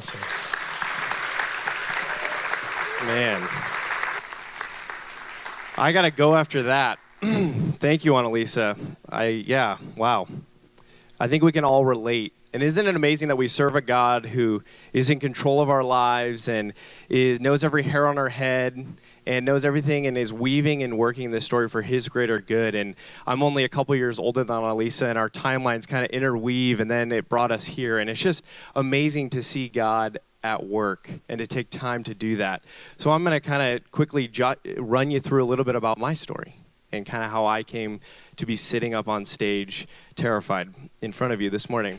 awesome. Man, I got to go after that. Thank you, Annalisa. Wow. I think we can all relate. And isn't it amazing that we serve a God who is in control of our lives and knows every hair on our head and knows everything and is weaving and working this story for his greater good. And I'm only a couple years older than Annalisa, and our timelines kind of interweave, and then it brought us here. And it's just amazing to see God at work and to take time to do that. So I'm going to kind of quickly run you through a little bit about my story and kind of how I came to be sitting up on stage terrified in front of you this morning.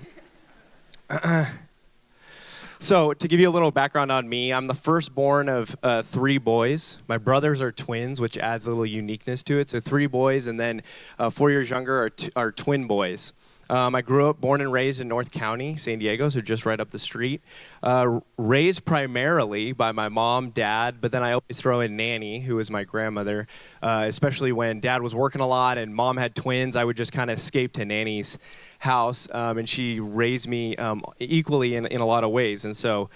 So to give you a little background on me, I'm the firstborn of 3 boys. My brothers are twins, which adds a little uniqueness to it. So 3 boys, and then 4 years younger are twin boys. I grew up, born and raised in North County, San Diego, so just right up the street. Raised primarily by my mom, dad, but then I always throw in Nanny, who was my grandmother, especially when dad was working a lot and mom had twins. I would just kind of escape to Nanny's house, and she raised me equally in a lot of ways. And so,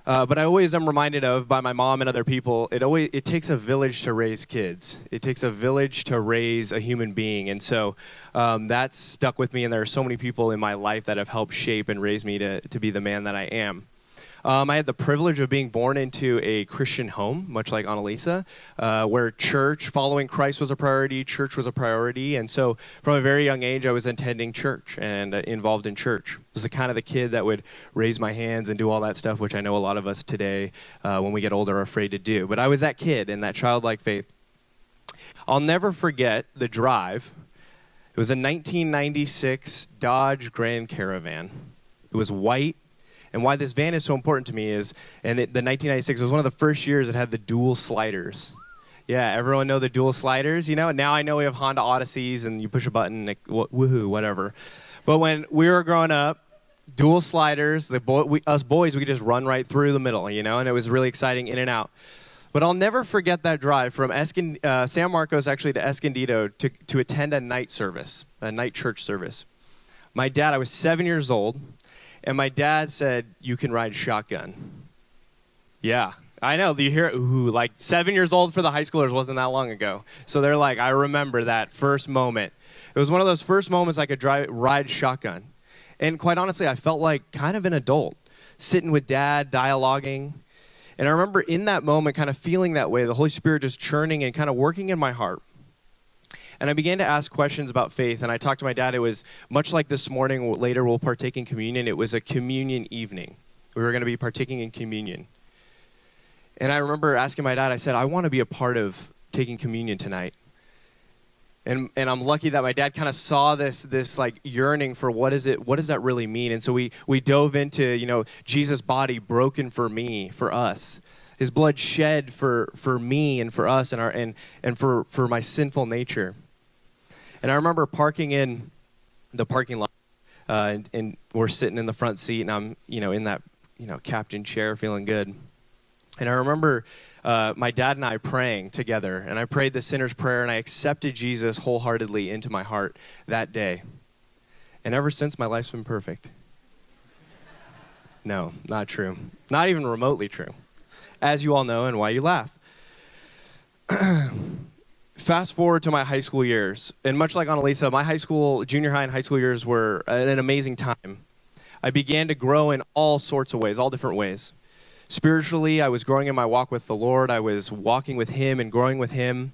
but I always am reminded of, by my mom and other people, it takes a village to raise kids. It takes a village to raise a human being. And so that's stuck with me, and there are so many people in my life that have helped shape and raise me to be the man that I am. I had the privilege of being born into a Christian home, much like Annalisa, where church, following Christ was a priority, church was a priority. And so from a very young age, I was attending church and involved in church. I was the kind of the kid that would raise my hands and do all that stuff, which I know a lot of us today, when we get older, are afraid to do. But I was that kid in that childlike faith. I'll never forget the drive. It was a 1996 Dodge Grand Caravan. It was white. And why this van is so important to me is, the 1996 was one of the first years it had the dual sliders. Yeah, everyone know the dual sliders, you know? Now I know we have Honda Odysseys and you push a button, like, woohoo, whatever. But when we were growing up, dual sliders, us boys, we could just run right through the middle, you know? And it was really exciting in and out. But I'll never forget that drive from San Marcos actually to Escondido to attend a night service, a night church service. My dad, I was 7 years old. And my dad said, "You can ride shotgun." Yeah, I know. Do you hear? Ooh, like 7 years old for the high schoolers wasn't that long ago. So they're like, I remember that first moment. It was one of those first moments I could ride shotgun. And quite honestly, I felt like kind of an adult, sitting with dad, dialoguing. And I remember in that moment kind of feeling that way, the Holy Spirit just churning and kind of working in my heart. And I began to ask questions about faith, and I talked to my dad. It was much like this morning. Later, we'll partake in communion. It was a communion evening. We were going to be partaking in communion. And I remember asking my dad, I said, I want to be a part of taking communion tonight. And I'm lucky that my dad kind of saw this like yearning for what does that really mean? And so we dove into, you know, Jesus' body broken for me, for us. His blood shed for me and for us and for my sinful nature. And I remember parking in the parking lot, and we're sitting in the front seat, and I'm, you know, in that, you know, captain chair feeling good. And I remember my dad and I praying together, and I prayed the sinner's prayer, and I accepted Jesus wholeheartedly into my heart that day. And ever since, my life's been perfect. No, not true. Not even remotely true. As you all know, and why you laugh. Fast forward to my high school years, and much like Annalisa, my junior high and high school years were an amazing time. I began to grow in all sorts of ways, all different ways. Spiritually, I was growing in my walk with the Lord. I was walking with Him and growing with Him.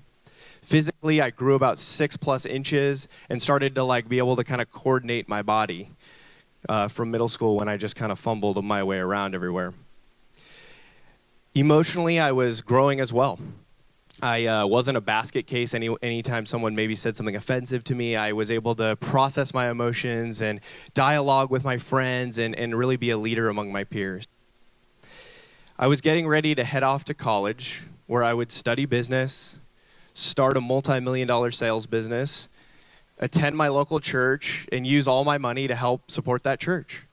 Physically, I grew about 6+ inches and started to be able to kind of coordinate my body from middle school when I just kind of fumbled my way around everywhere. Emotionally, I was growing as well. I wasn't a basket case anytime someone maybe said something offensive to me. I was able to process my emotions and dialogue with my friends and really be a leader among my peers. I was getting ready to head off to college where I would study business, start a multi-million-dollar sales business, attend my local church, and use all my money to help support that church.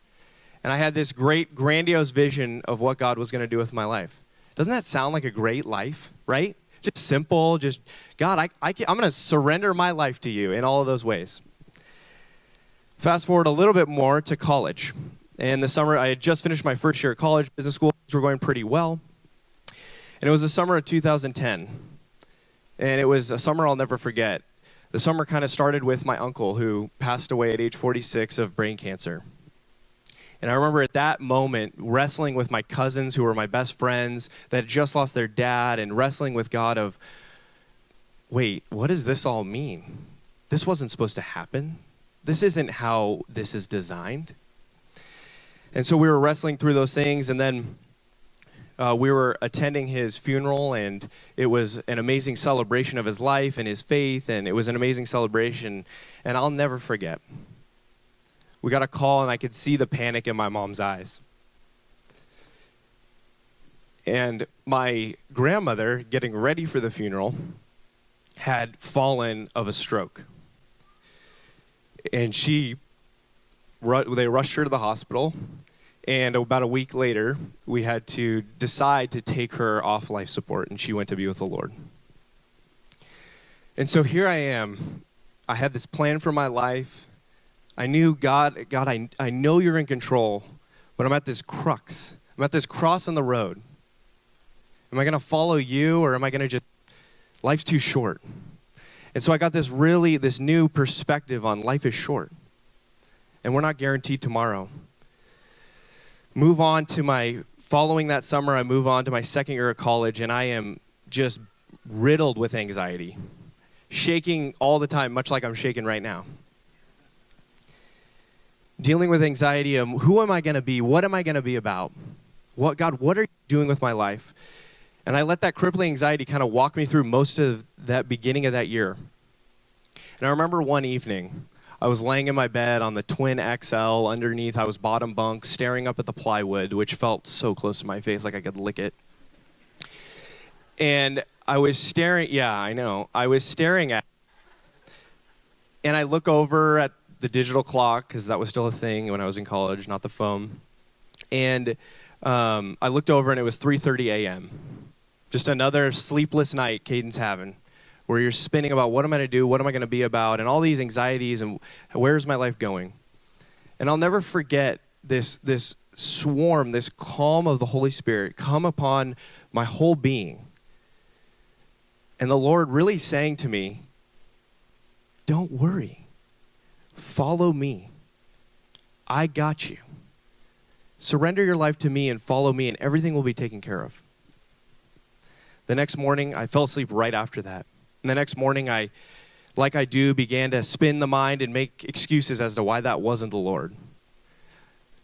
And I had this great, grandiose vision of what God was going to do with my life. Doesn't that sound like a great life, right? Just simple, just, God, I'm going to surrender my life to you in all of those ways. Fast forward a little bit more to college. And the summer, I had just finished my first year at college, business school. Things were going pretty well. And it was the summer of 2010. And it was a summer I'll never forget. The summer kind of started with my uncle, who passed away at age 46 of brain cancer. And I remember at that moment wrestling with my cousins who were my best friends that had just lost their dad, and wrestling with God of, wait, what does this all mean? This wasn't supposed to happen. This isn't how this is designed. And so we were wrestling through those things, and then we were attending his funeral, and it was an amazing celebration of his life and his faith, and it was an amazing celebration, and I'll never forget. We got a call, and I could see the panic in my mom's eyes. And my grandmother, getting ready for the funeral, had fallen of a stroke. And they rushed her to the hospital. And about a week later, we had to decide to take her off life support, and she went to be with the Lord. And so here I am. I had this plan for my life. I knew, God, I know you're in control, but I'm at this crux. I'm at this cross in the road. Am I going to follow you, or am I going to life's too short? And so I got this new perspective on life is short, and we're not guaranteed tomorrow. Following that summer, I move on to my second year of college, and I am just riddled with anxiety, shaking all the time, much like I'm shaking right now. Dealing with anxiety of who am I going to be? What am I going to be about? God, what are you doing with my life? And I let that crippling anxiety kind of walk me through most of that beginning of that year. And I remember one evening, I was laying in my bed on the twin XL underneath. I was bottom bunk, staring up at the plywood, which felt so close to my face, like I could lick it. And I was staring, I was staring at it. And I look over at the digital clock, because that was still a thing when I was in college, not the phone. And I looked over, and it was 3:30 a.m. Just another sleepless night Caden's having, where you're spinning about what am I going to do, what am I going to be about, and all these anxieties, and where's my life going? And I'll never forget this swarm, this calm of the Holy Spirit come upon my whole being. And the Lord really saying to me, don't worry. Follow me. I got you. Surrender your life to me and follow me, and everything will be taken care of. The next morning, I fell asleep right after that. And the next morning, I began to spin the mind and make excuses as to why that wasn't the Lord.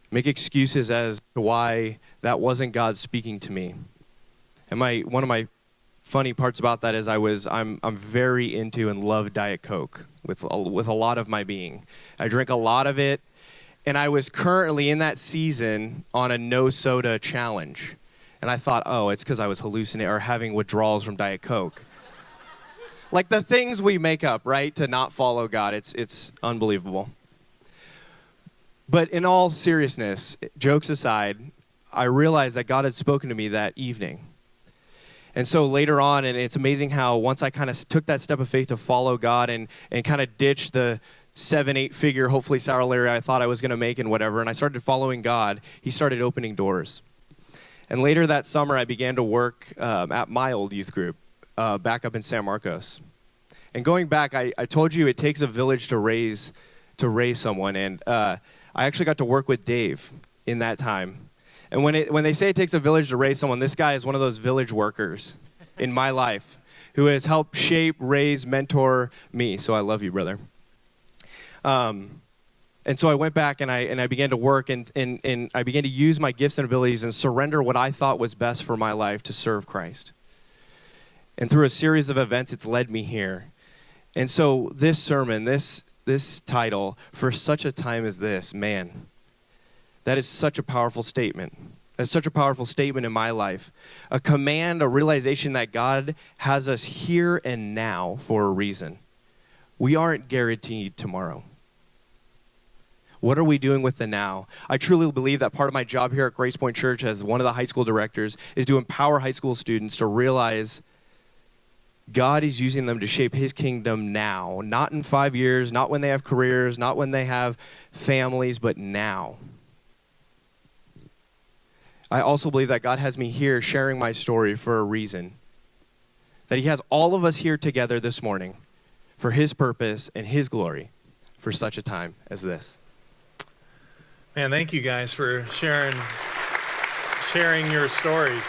Make excuses as to why that wasn't God speaking to me. And one of my funny parts about that is I'm very into and love Diet Coke with a lot of my being. I drink a lot of it, and I was currently in that season on a no soda challenge. And I thought, it's because I was hallucinating or having withdrawals from Diet Coke. Like the things we make up, right, to not follow God. It's unbelievable. But in all seriousness, jokes aside, I realized that God had spoken to me that evening. And so later on, and it's amazing how once I kind of took that step of faith to follow God and kind of ditched the 7-8 figure, hopefully salary I thought I was going to make and whatever, and I started following God, he started opening doors. And later that summer, I began to work at my old youth group back up in San Marcos. And going back, I told you it takes a village to raise someone, and I actually got to work with Dave in that time. And when they say it takes a village to raise someone, this guy is one of those village workers in my life who has helped shape, raise, mentor me. So I love you, brother. And so I went back and I began to work and I began to use my gifts and abilities and surrender what I thought was best for my life to serve Christ. And through a series of events, it's led me here. And so this sermon, this title, For Such a Time as This, man, that is such a powerful statement. That's such a powerful statement in my life. A command, a realization that God has us here and now for a reason. We aren't guaranteed tomorrow. What are we doing with the now? I truly believe that part of my job here at Grace Point Church as one of the high school directors is to empower high school students to realize God is using them to shape his kingdom now. Not in 5 years, not when they have careers, not when they have families, but now. I also believe that God has me here sharing my story for a reason. That he has all of us here together this morning for his purpose and his glory for such a time as this. Man, thank you guys for sharing your stories.